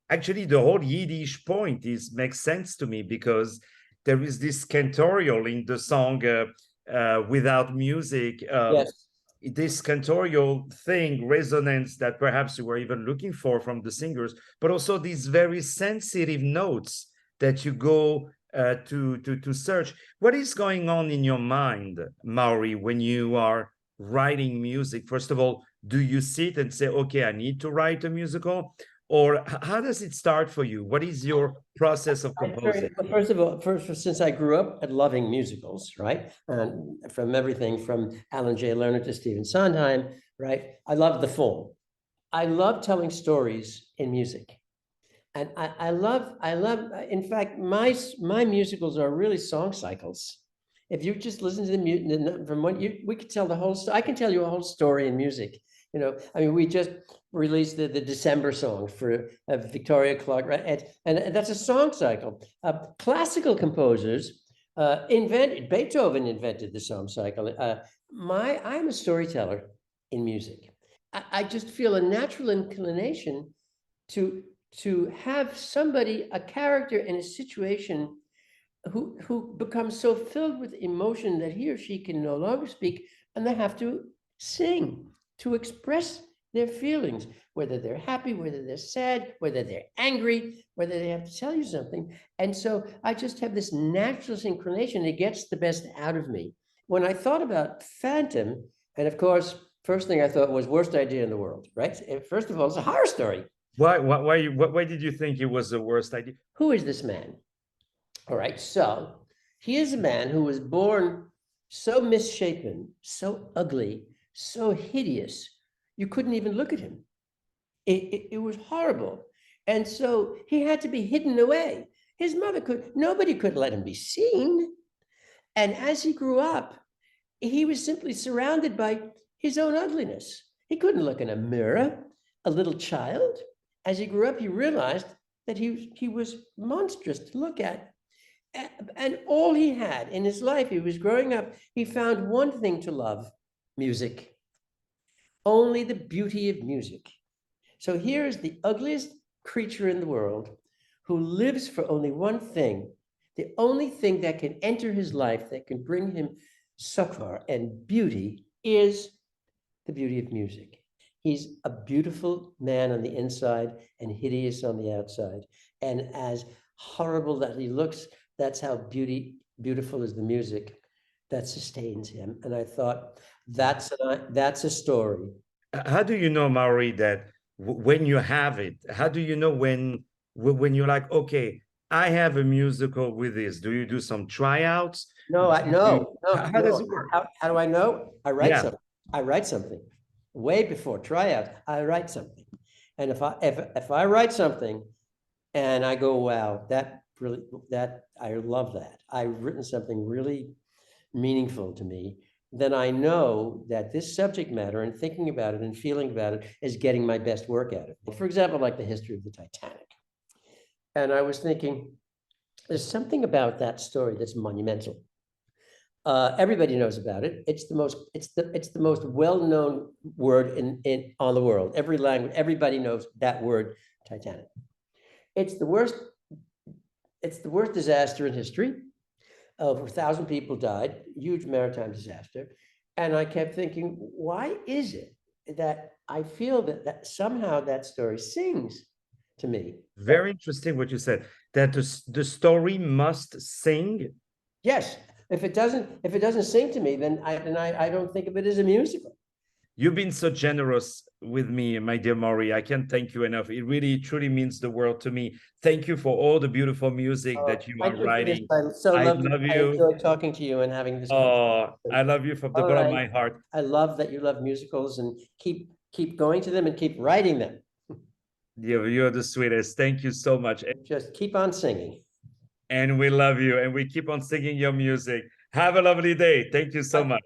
Actually, the whole Yiddish point makes sense to me because there is this cantorial in the song without music. Yes. This cantorial thing, resonance that perhaps you were even looking for from the singers, but also these very sensitive notes that you go to search. What is going on in your mind, Maury, when you are writing music? First of all, do you sit and say, okay, I need to write a musical? Or how does it start for you? What is your process of composing? First of all, since I grew up at loving musicals, right? And from everything from Alan J. Lerner to Stephen Sondheim, right? I love the form. I love telling stories in music. And I love, in fact, my musicals are really song cycles. If you just listen to the music from what we could tell the whole, I can tell you a whole story in music. You know, I mean, we just released the December song for Victoria Clark, right? And that's a song cycle. Classical composers Beethoven invented the song cycle. I'm a storyteller in music. I just feel a natural inclination to have somebody, a character in a situation who becomes so filled with emotion that he or she can no longer speak, and they have to sing to express their feelings, whether they're happy, whether they're sad, whether they're angry, whether they have to tell you something. And so I just have this natural inclination. It gets the best out of me. When I thought about Phantom, and of course, first thing I thought was worst idea in the world, right? First of all, it's a horror story. Why did you think it was the worst idea? Who is this man? All right, so he is a man who was born so misshapen, so ugly, so hideous, you couldn't even look at him. It was horrible. And so he had to be hidden away. His mother nobody could let him be seen. And as he grew up, he was simply surrounded by his own ugliness. He couldn't look in a mirror, a little child. As he grew up, he realized that he was monstrous to look at. And all he had in his life, he was growing up, he found one thing to love: music. Only the beauty of music. So here is the ugliest creature in the world who lives for only one thing, the only thing that can enter his life, that can bring him succor and beauty, is the beauty of music. He's a beautiful man on the inside and hideous on the outside. And as horrible that he looks, that's how beautiful is the music that sustains him. And I thought, that's a story. How do you know, Maury, that when you have it? How do you know when you're like, okay, I have a musical with this? Do you do some tryouts? No, How does it work? How do I know? I write Yeah. something. I write something way before tryout. I write something, and if I write something, and I go, wow, I love that. I've written something really meaningful to me. Then I know that this subject matter and thinking about it and feeling about it is getting my best work out of it. For example, like the history of the Titanic. And I was thinking, there's something about that story that's monumental. Everybody knows about it. It's the most well-known word on the world. Every language, everybody knows that word, Titanic. It's the worst disaster in history. Over 1,000 people died, huge maritime disaster. And I kept thinking, why is it that I feel that somehow that story sings to me? Very interesting what you said, that the story must sing. Yes. If it doesn't sing to me, then I don't think of it as a musical. You've been so generous with me, my dear Maury. I can't thank you enough. It really, truly means the world to me. Thank you for all the beautiful music that you are writing. I love you. I enjoyed talking to you and having this conversation. I love you from the bottom of my heart. I love that you love musicals, and keep going to them and keep writing them. You're the sweetest. Thank you so much. Just keep on singing. And we love you, and we keep on singing your music. Have a lovely day. Thank you so much.